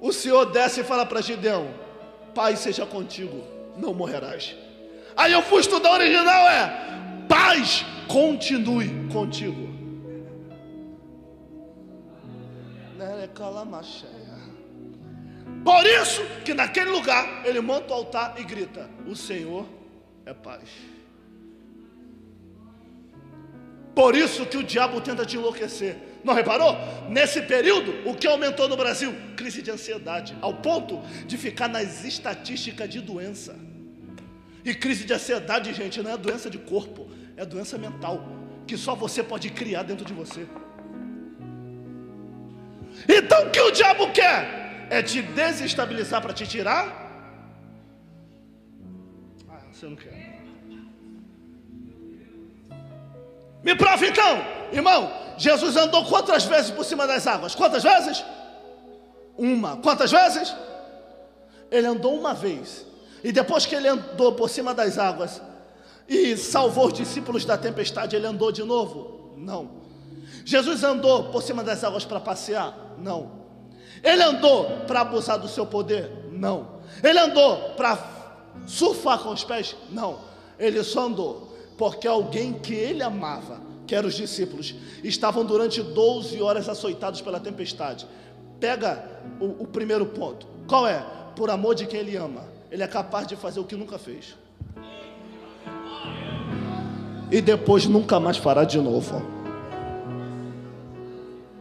O Senhor desce e fala para Gideão, paz seja contigo, não morrerás. Aí eu fui estudar o original, paz continue contigo. Por isso que naquele lugar ele monta o altar e grita, o Senhor é paz. Por isso que o diabo tenta te enlouquecer. Não reparou? Nesse período, o que aumentou no Brasil? Crise de ansiedade, ao ponto de ficar nas estatísticas de doença. E crise de ansiedade, gente, não é doença de corpo, é doença mental, que só você pode criar dentro de você. Então o que o diabo quer? É te desestabilizar para te tirar? Você não quer. Me prova então, irmão. Jesus andou quantas vezes por cima das águas? Quantas vezes? Uma. Quantas vezes? Ele andou uma vez. E depois que ele andou por cima das águas e salvou os discípulos da tempestade, ele andou de novo? Não. Jesus andou por cima das águas para passear? Não. Ele andou para abusar do seu poder? Não. Ele andou para surfar com os pés? Não. Ele só andou porque alguém que ele amava, que eram os discípulos, estavam durante 12 horas açoitados pela tempestade. Pega o primeiro ponto. Qual é? Por amor de quem ele ama, ele é capaz de fazer o que nunca fez. E depois nunca mais fará de novo.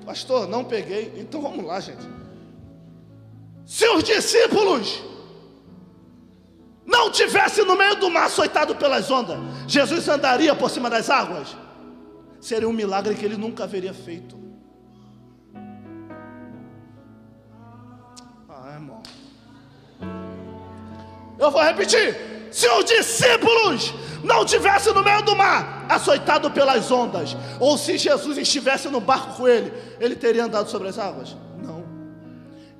Pastor, não peguei. Então vamos lá, gente. Se os discípulos não tivessem no meio do mar açoitado pelas ondas, Jesus andaria por cima das águas? Seria um milagre que ele nunca haveria feito. Irmão, eu vou repetir. Se os discípulos não estivessem no meio do mar açoitado pelas ondas, ou se Jesus estivesse no barco com ele, ele teria andado sobre as águas? Não.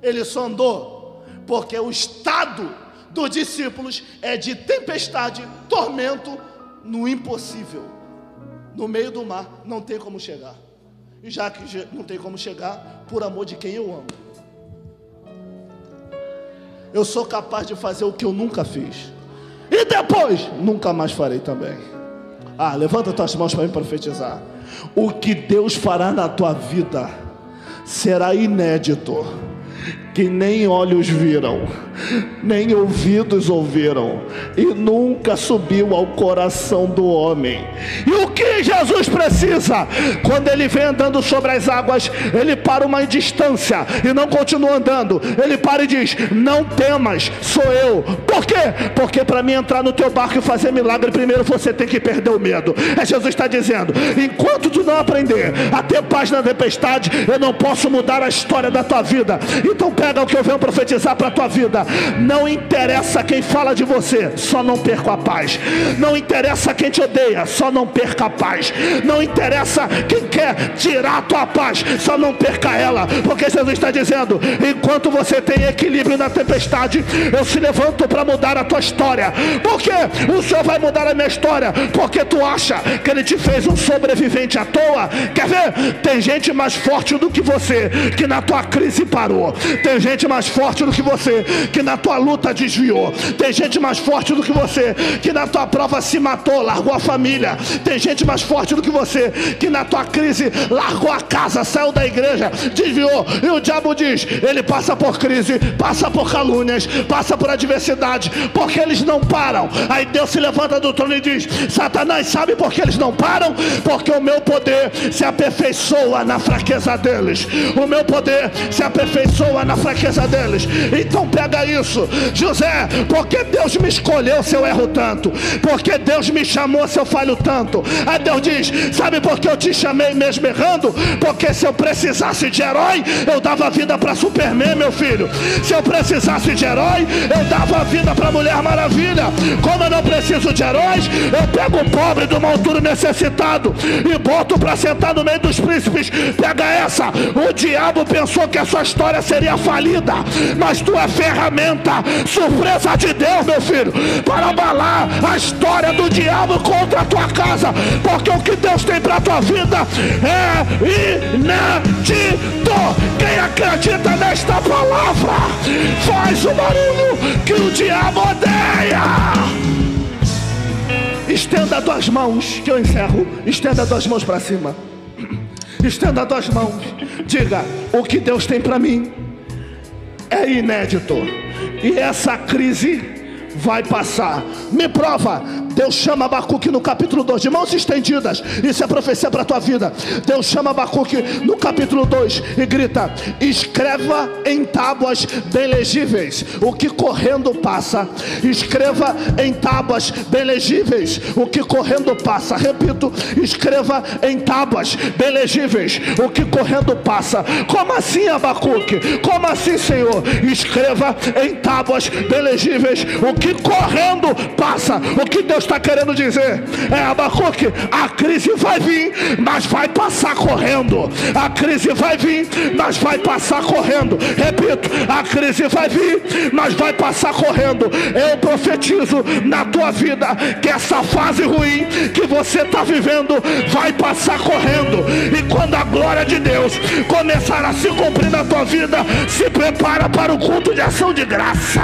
Ele só andou porque o estado dos discípulos é de tempestade, tormento, no impossível. No meio do mar não tem como chegar. E já que não tem como chegar, por amor de quem eu amo, eu sou capaz de fazer o que eu nunca fiz. E depois, nunca mais farei também. Levanta tuas mãos para me profetizar. O que Deus fará na tua vida será inédito, que nem olhos viram, nem ouvidos ouviram, e nunca subiu ao coração do homem. E o que Jesus precisa? Quando ele vem andando sobre as águas, ele para uma distância e não continua andando. Ele para e diz: não temas, sou eu. Por quê? Porque para mim entrar no teu barco e fazer milagre, primeiro você tem que perder o medo. Jesus está dizendo: enquanto tu não aprender a ter paz na tempestade, eu não posso mudar a história da tua vida. Então pega o que eu venho profetizar para a tua vida. Não interessa quem fala de você, só não perca a paz. Não interessa quem te odeia, só não perca a paz. Não interessa quem quer tirar a tua paz, só não perca ela. Porque Jesus está dizendo: enquanto você tem equilíbrio na tempestade, eu se levanto para mudar a tua história. Por quê? O Senhor vai mudar a minha história porque tu acha que Ele te fez um sobrevivente à toa? Quer ver? Tem gente mais forte do que você que na tua crise parou. Tem gente mais forte do que você que na tua luta desviou. Tem gente mais forte do que você que na tua prova se matou, largou a família. Tem gente mais forte do que você que na tua crise largou a casa, saiu da igreja, desviou. E o diabo diz: ele passa por crise, passa por calúnias, passa por adversidade, porque eles não param. Aí Deus se levanta do trono e diz: Satanás, sabe por que eles não param? Porque o meu poder se aperfeiçoa na fraqueza deles. O meu poder se aperfeiçoa na fraqueza deles. Então pega isso, José: porque Deus me escolheu se eu erro tanto? Porque Deus me chamou se eu falho tanto? Aí Deus diz: sabe por que eu te chamei mesmo errando? Porque se eu precisasse de herói, eu dava vida para Superman, meu filho. Se eu precisasse de herói, eu dava vida para Mulher Maravilha. Como eu não preciso de heróis, eu pego o pobre do monturo necessitado e boto para sentar no meio dos príncipes. Pega essa: o diabo pensou que a sua história seria falida, mas tu é ferramenta, surpresa de Deus, meu filho, para abalar a história do diabo contra a tua casa. Porque o que Deus tem para a tua vida é inédito. Quem acredita nesta palavra, faz o barulho que o diabo odeia. Estenda tuas mãos, que eu encerro. Estenda tuas mãos para cima. Estenda tuas mãos. Diga: o que Deus tem para mim é inédito, e essa crise vai passar. Me prova. Deus chama Abacuque no capítulo 2, de mãos estendidas. Isso é profecia para a tua vida. Deus chama Abacuque no capítulo 2 e grita: escreva em tábuas bem legíveis o que correndo passa. Escreva em tábuas bem legíveis o que correndo passa. Repito: escreva em tábuas bem legíveis o que correndo passa. Como assim, Abacuque? Como assim, Senhor? Escreva em tábuas bem legíveis o que correndo passa. O que Deus está querendo dizer Abacuque: a crise vai vir, mas vai passar correndo. A crise vai vir, mas vai passar correndo. Repito: a crise vai vir, mas vai passar correndo. Eu profetizo na tua vida que essa fase ruim que você está vivendo vai passar correndo. E quando a glória de Deus começar a se cumprir na tua vida, se prepara para o culto de ação de graça.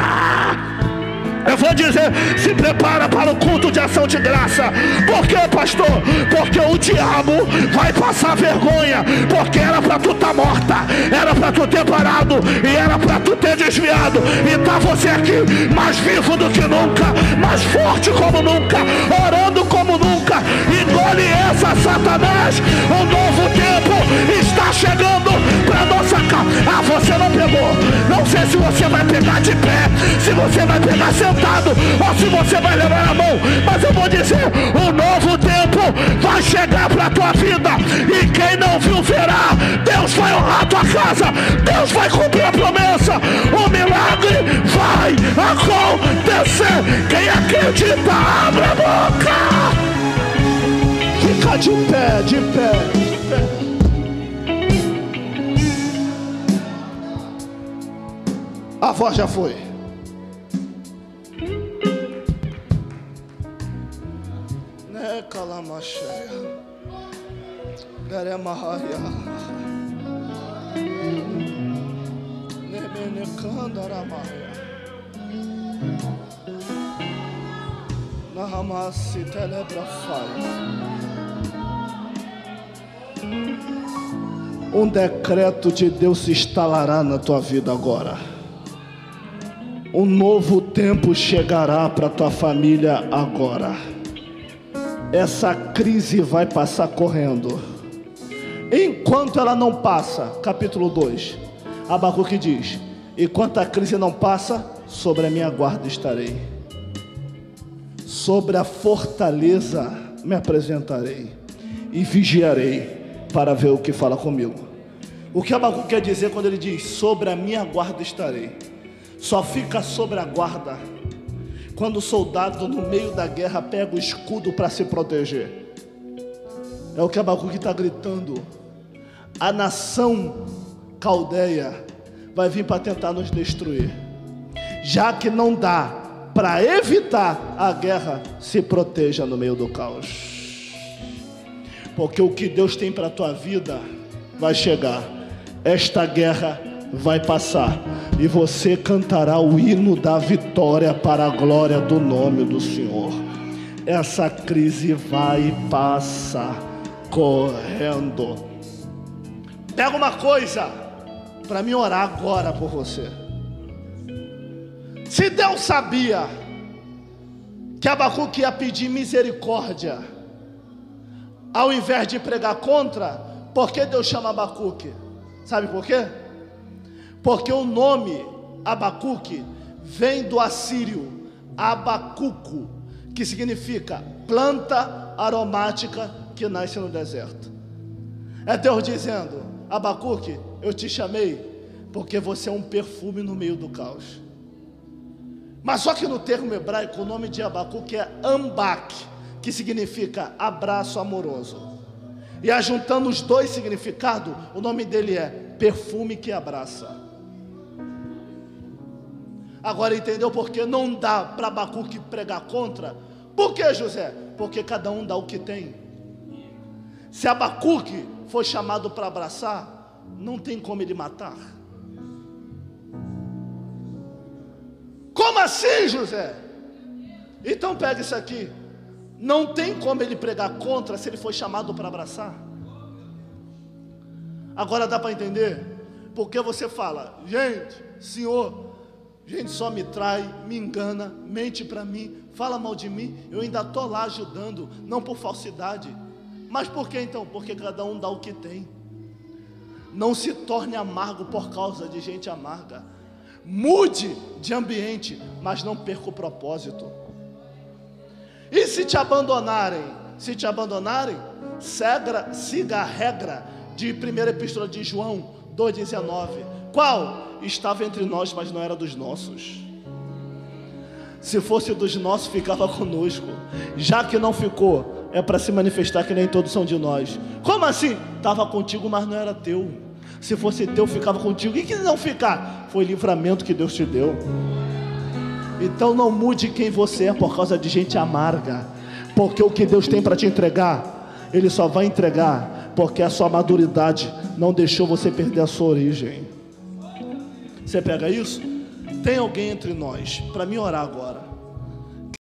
Eu vou dizer: se prepara para o culto de ação de graça. Por quê, pastor? Porque o diabo vai passar vergonha. Porque era para tu estar morta, era para tu ter parado, e era para tu ter desviado. E tá você aqui mais vivo do que nunca, mais forte como nunca, orando como nunca. Engole essa, Satanás. Um novo tempo está chegando para nossa casa. Você não pegou. Não sei se você vai pegar de pé, se você vai pegar sentado, ou se você vai levar a mão, mas eu vou dizer: um novo tempo vai chegar para a tua vida, e quem não viu verá. Deus vai honrar a tua casa, Deus vai cumprir a promessa, o milagre vai acontecer. Quem acredita, abre a boca. Fica de pé, de pé, de pé. A voz já foi. Calamacheia, Garemahaia, Nebenecandaramaia, Um decreto de Deus se instalará na tua vida agora. Um novo tempo chegará para tua família agora. Essa crise vai passar correndo. Enquanto ela não passa, capítulo 2, Abacuque diz: enquanto a crise não passa, sobre a minha guarda estarei, sobre a fortaleza me apresentarei e vigiarei para ver o que fala comigo. O que Abacuque quer dizer quando ele diz sobre a minha guarda estarei? Só fica sobre a guarda quando o soldado no meio da guerra pega o escudo para se proteger. É o que Abacuque está gritando. A nação caldeia vai vir para tentar nos destruir. Já que não dá para evitar a guerra, se proteja no meio do caos. Porque o que Deus tem para a tua vida vai chegar. Esta guerra vai passar e você cantará o hino da vitória para a glória do nome do Senhor. Essa crise vai passar correndo. Pega uma coisa para mim orar agora por você. Se Deus sabia que Abacuque ia pedir misericórdia ao invés de pregar contra, por que Deus chama Abacuque? Sabe por quê? Porque o nome Abacuque vem do assírio Abacuco, que significa planta aromática que nasce no deserto. É Deus dizendo: Abacuque, eu te chamei porque você é um perfume no meio do caos. Mas só que no termo hebraico o nome de Abacuque é Ambak, que significa abraço amoroso. E ajuntando os dois significados, o nome dele é perfume que abraça. Agora entendeu por que não dá para Abacuque pregar contra? Por que, José? Porque cada um dá o que tem. Se Abacuque foi chamado para abraçar, não tem como ele matar. Como assim, José? Então pega isso aqui. Não tem como ele pregar contra se ele foi chamado para abraçar. Agora dá para entender? Porque você fala: gente, Senhor, gente só me trai, me engana, mente para mim, fala mal de mim, eu ainda estou lá ajudando, não por falsidade. Mas por que então? Porque cada um dá o que tem. Não se torne amargo por causa de gente amarga. Mude de ambiente, mas não perca o propósito. E se te abandonarem? Siga a regra de 1ª Epístola de João 2,19. Qual? Estava entre nós, mas não era dos nossos. Se fosse dos nossos, ficava conosco. Já que não ficou, é para se manifestar que nem todos são de nós. Como assim? Estava contigo, mas não era teu. Se fosse teu, ficava contigo. E que não ficar? Foi livramento que Deus te deu. Então não mude quem você é por causa de gente amarga. Porque o que Deus tem para te entregar, Ele só vai entregar porque a sua maturidade não deixou você perder a sua origem. Você pega isso? Tem alguém entre nós para me orar agora?